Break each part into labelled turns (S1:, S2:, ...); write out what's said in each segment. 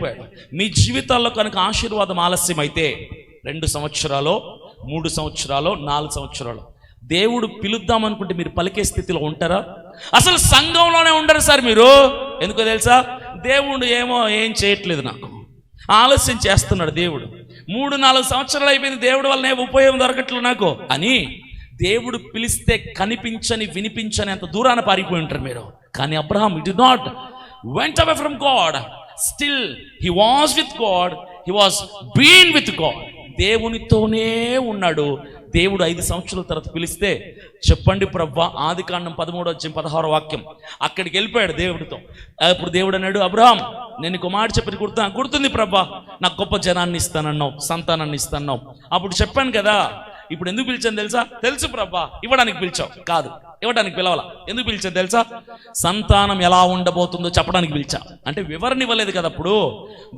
S1: వెళ్ళిపోయాడు. మీ జీవితాల్లో కనుక ఆశీర్వాదం ఆలస్యం అయితే 2 సంవత్సరాలు, 3 సంవత్సరాలు, 4 సంవత్సరాలు దేవుడు పిలుద్దామనుకుంటే మీరు పలికే స్థితిలో ఉంటారా? అసలు సంఘంలోనే ఉండరు సార్ మీరు. ఎందుకో తెలుసా? దేవుడు ఏం చేయట్లేదు, నాకు ఆలస్యం చేస్తున్నాడు దేవుడు. 3-4 సంవత్సరాలు అయిపోయింది, దేవుడి వల్ల ఉపయోగం దొరకట్లేదు నాకు అని దేవుడు పిలిస్తే కనిపించని వినిపించని అంత దూరాన పారిపోయి ఉంటారు మీరు. కానీ Abraham did not went away from God. Still he was with God. He was being with God. దేవునితోనే ఉన్నాడు. దేవుడు 5 సంవత్సరాల తర్వాత పిలిస్తే చెప్పండి ప్రభువా, ఆదికాండం 13:16 వాక్యం, అక్కడికి వెళ్ళిపోయాడు దేవుడితో. అప్పుడు దేవుడు అన్నాడు, అబ్రహాం నేను ఇంకో మాట చెప్పి గుర్తుంది ప్రభువా, నాకు గొప్ప జనాన్ని ఇస్తానన్నావు, సంతానాన్ని ఇస్తానన్నావు. అప్పుడు చెప్పాను కదా. ఇప్పుడు ఎందుకు పిలిచాను తెలుసా? తెలుసు ప్రభా, ఇవ్వడానికి పిలిచావు కాదు, ఇవ్వడానికి పిలవాలా. ఎందుకు పిలిచాను తెలుసా? సంతానం ఎలా ఉండబోతుందో చెప్పడానికి పిలిచా. అంటే వివరణ ఇవ్వలేదు కదా, అప్పుడు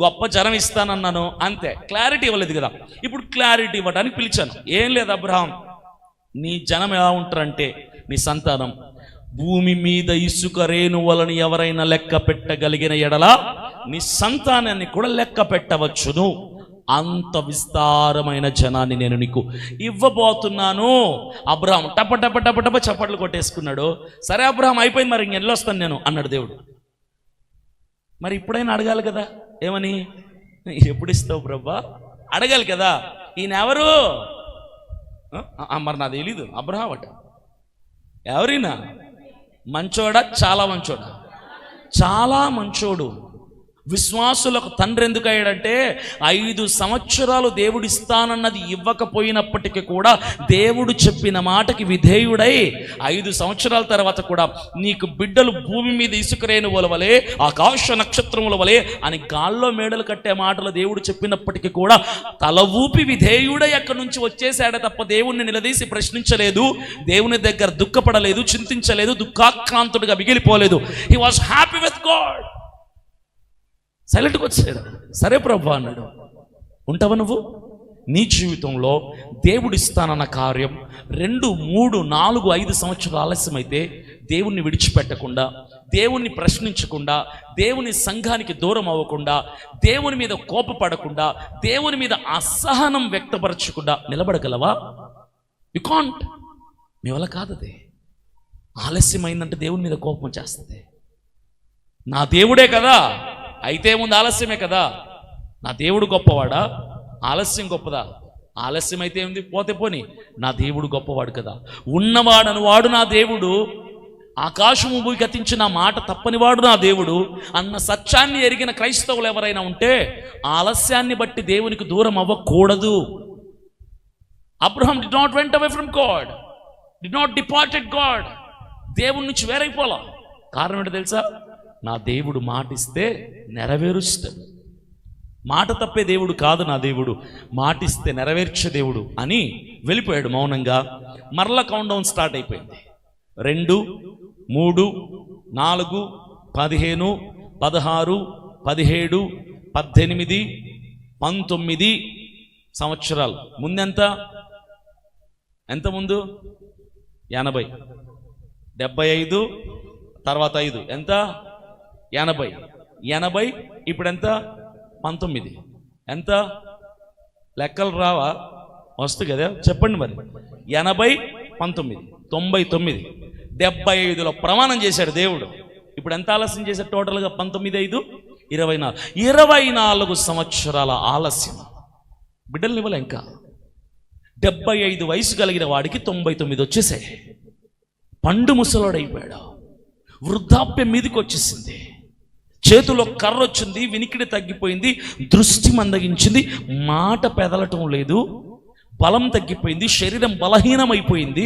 S1: గొప్ప జనం ఇస్తానన్నాను అంతే, క్లారిటీ ఇవ్వలేదు కదా. ఇప్పుడు క్లారిటీ ఇవ్వడానికి పిలిచాను. ఏం లేదు అబ్రహాం, నీ జనం ఎలా ఉంటారంటే, నీ సంతానం భూమి మీద ఇసుక రేణువులను ఎవరైనా లెక్క పెట్టగలిగిన ఎడల నీ సంతానాన్ని కూడా లెక్క పెట్టవచ్చును. అంత విస్తారమైన జనాన్ని నేను నీకు ఇవ్వబోతున్నాను. అబ్రహాం టప టప టప టప చప్పట్లు కొట్టేసుకున్నాడు. సరే అబ్రహాం అయిపోయింది, మరి ఇంకెళ్ళొస్తాను నేను అన్నాడు దేవుడు. మరి ఇప్పుడైనా అడగాలి కదా, ఏమని? ఎప్పుడు ఇస్తావు ప్రభా అడగాలి కదా. ఈయన ఎవరు? మరి నాకు తెలీదు. అబ్రహాం అట ఎవరైనా మంచోడా? చాలా మంచోడా? చాలా మంచోడు. విశ్వాసులకు తండ్రి ఎందుకు అయ్యాడంటే 5 సంవత్సరాలు దేవుడు ఇస్తానన్నది ఇవ్వకపోయినప్పటికీ కూడా దేవుడు చెప్పిన మాటకి విధేయుడై 5 సంవత్సరాల తర్వాత కూడా నీకు బిడ్డలు భూమి మీద ఇసుక రేణువుల వలె, ఆకాశ నక్షత్రముల వలె అని గాల్లో మేడలు కట్టే మాటలు దేవుడు చెప్పినప్పటికీ కూడా తల ఊపి విధేయుడై అక్కడి నుంచి వచ్చేసాడే తప్ప దేవుణ్ణి నిలదీసి ప్రశ్నించలేదు, దేవుని దగ్గర దుఃఖపడలేదు, చింతించలేదు, దుఃఖాక్రాంతుడిగా మిగిలిపోలేదు. He was happy with God. సైలెంట్గా వచ్చాడు. సరే ప్రభు అన్నాడు. ఉంటావా నువ్వు? నీ జీవితంలో దేవుడు ఇస్తానన్న కార్యం 2, 3, 4, 5 సంవత్సరాలు ఆలస్యమైతే దేవుణ్ణి విడిచిపెట్టకుండా, దేవుణ్ణి ప్రశ్నించకుండా, దేవుని సంఘానికి దూరం అవ్వకుండా, దేవుని మీద కోపపడకుండా, దేవుని మీద అసహనం వ్యక్తపరచకుండా నిలబడగలవా? You can't. మీ వల్ల కాదది. ఆలస్యమైందంటే దేవుని మీద కోపం చేస్తుంది. నా దేవుడే కదా, అయితే ముందు ఆలస్యమే కదా. నా దేవుడు గొప్పవాడా? ఆలస్యం గొప్పదా? ఆలస్యం అయితే ఉంది, పోతే పోని. నా దేవుడు గొప్పవాడు కదా. ఉన్నవాడను వాడు నా దేవుడు, ఆకాశము భూమి గతించిన మాట తప్పనివాడు నా దేవుడు అన్న సత్యాన్ని ఎరిగిన క్రైస్తవులు ఎవరైనా ఉంటే ఆలస్యాన్ని బట్టి దేవునికి దూరం అవ్వకూడదు. Abraham did not went away from God, did not departed God. దేవుడి నుంచి వేరైపోలా. కారణం ఏంటో తెలుసా? నా దేవుడు మాట ఇస్తే నెరవేరుస్తాడు. మాట తప్పే దేవుడు కాదు నా దేవుడు, మాట ఇస్తే నెరవేర్చే దేవుడు అని వెళ్ళిపోయాడు మౌనంగా. మరలా కౌంట్ డౌన్ స్టార్ట్ అయిపోయింది. 2, 3, 4, 15, 16, 17, 18, 19 సంవత్సరాలు. ముందెంత? ఎంత ముందు? 80. 75 తర్వాత 5 ఎంత? 80. 80 ఇప్పుడు ఎంత? 19. ఎంత? లెక్కలు రావా? వస్తుంది కదా, చెప్పండి మరి. 80, 19, 99, 75లో ప్రమాణం చేశాడు దేవుడు. ఇప్పుడు ఎంత ఆలస్యం చేశాడు టోటల్గా? 19, 5, 24. 24 సంవత్సరాల ఆలస్యం. బిడ్డల్ని ఇవ్వలే ఇంకా. 75 వయసు కలిగిన వాడికి 99 వచ్చేసాయి. పండు ముసలోడైపోయాడు. వృద్ధాప్యం మీదకి వచ్చేసింది. చేతిలో కర్ర వచ్చింది, వినికిడి తగ్గిపోయింది, దృష్టి మందగించింది, మాట పెదలటం లేదు, బలం తగ్గిపోయింది, శరీరం బలహీనమైపోయింది.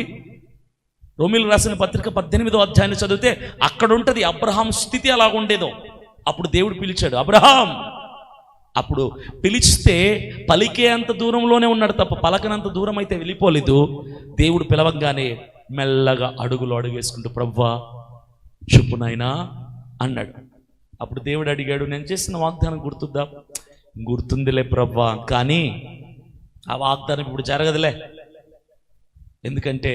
S1: రోమిలు రాసిన పత్రిక 18వ అధ్యాయాన్ని చదివితే అక్కడ ఉంటుంది అబ్రహాం స్థితి ఎలా ఉండేదో. అప్పుడు దేవుడు పిలిచాడు, అబ్రహాం. అప్పుడు పిలిస్తే పలికే అంత దూరంలోనే ఉన్నాడు తప్ప పలకనంత దూరం అయితే వెళ్ళిపోలేదు. దేవుడు పిలవంగానే మెల్లగా అడుగులు వేసుకుంటూ ప్రభువా చెప్పు నాయనా అన్నాడు. అప్పుడు దేవుడు అడిగాడు, నేను చేసిన వాగ్దానం గుర్తుందా? గుర్తుందిలే ప్రభువా, కానీ ఆ వాగ్దానం ఇప్పుడు జరగదులే. ఎందుకంటే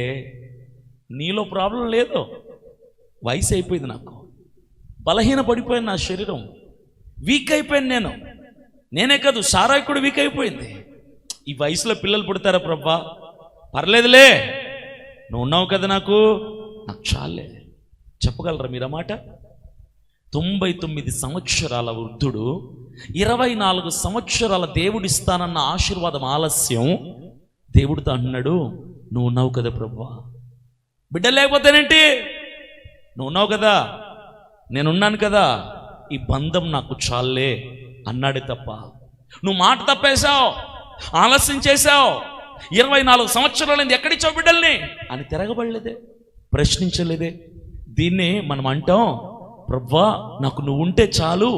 S1: నీలో ప్రాబ్లం లేదు, వయసు అయిపోయింది, నాకు బలహీన పడిపోయాను, నా శరీరం వీక్ అయిపోయాను, నేను నేనే కాదు, సారాయి కూడా వీక్ అయిపోయింది. ఈ వయసులో పిల్లలు పుడతారా ప్రభా? పర్లేదులే, నువ్వు ఉన్నావు కదా, నాకు చాలే. చెప్పగలరా మీరు మాట? 99 సంవత్సరాల వృద్ధుడు 24 సంవత్సరాల దేవుడిస్తానన్న ఆశీర్వాదం ఆలస్యం. దేవుడితో అంటున్నాడు, నువ్వు ఉన్నావు కదా ప్రభా. బిడ్డ లేకపోతేనేంటి, నువ్వు ఉన్నావు కదా, నేనున్నాను కదా, ఈ బంధం నాకు చాలే అన్నాడే తప్ప, నువ్వు మాట తప్పేశావు, ఆలస్యం చేశావు, 24 సంవత్సరాలైంది, ఎక్కడిచ్చావు బిడ్డల్ని అని తిరగబడలేదే, ప్రశ్నించలేదే. దీన్నే మనం అంటాం, ప్రభువా నాకు నువ్వు ఉంటే చాలు,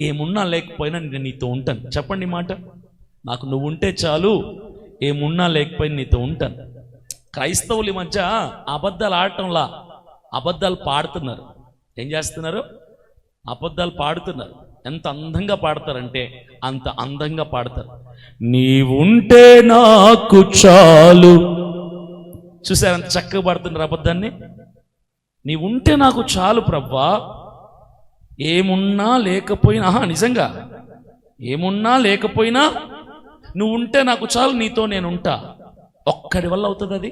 S1: ఏమున్నా లేకపోయినా నేను నీతో ఉంటాను. చెప్పండి మాట, నాకు నువ్వు ఉంటే చాలు, ఏమున్నా లేకపోయినా నీతో ఉంటాను. క్రైస్తవులు ఈ మధ్య అబద్ధాలు ఆడటంలా అబద్ధాలు పాడుతున్నారు. ఏం చేస్తున్నారు? అబద్ధాలు పాడుతున్నారు. ఎంత అందంగా పాడతారంటే అంత అందంగా పాడతారు. నీవుంటే నాకు చాలు. చూసారు ఎంత చక్కగా పాడుతున్నారు అబద్ధాన్ని. నీవుంటే నాకు చాలు ప్రభువా, ఏమున్నా లేకపోయినా, నిజంగా ఏమున్నా లేకపోయినా నువ్వు ఉంటే నాకు చాలు, నీతో నేను ఉంటా. ఒక్కడి వల్ల అవుతుంది అది?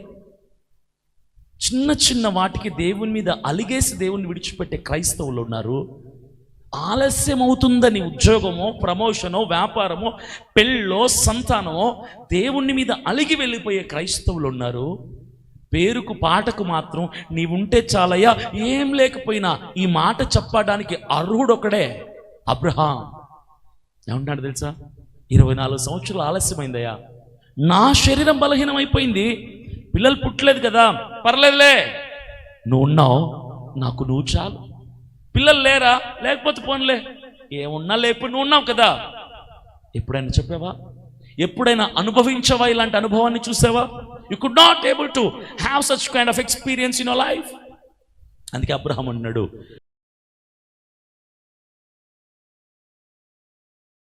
S1: చిన్న చిన్న వాటికి దేవుని మీద అలిగేసి దేవుణ్ణి విడిచిపెట్టే క్రైస్తవులు ఉన్నారు. ఆలస్యం అవుతుందని ఉద్యోగమో, ప్రమోషనో, వ్యాపారమో, పెళ్ళో, సంతానమో దేవుని మీద అలిగి వెళ్ళిపోయే క్రైస్తవులు ఉన్నారు. పేరుకు పాటకు మాత్రం నీవుంటే చాలయ్యా, ఏం లేకపోయినా ఈ మాట చెప్పడానికి అర్హుడు ఒకడే, అబ్రహాం. ఏమంటాడు తెలుసా? 24 సంవత్సరాలు ఆలస్యమైందయ్యా, నా శరీరం బలహీనమైపోయింది, పిల్లలు పుట్టలేదు కదా, పర్లేదులే, నువ్వు ఉన్నావు, నాకు నువ్వు చాలు. పిల్లలు లేరా? లేకపోతే పోన్లే, ఏమున్నా లేకపోతే నువ్వు ఉన్నావు కదా. ఎప్పుడైనా చెప్పావా? ఎప్పుడైనా అనుభవించావా? ఇలాంటి అనుభవాన్ని చూసావా? You could not able to have such kind of experience in your life. అందుకే అబ్రహాం అన్నాడు,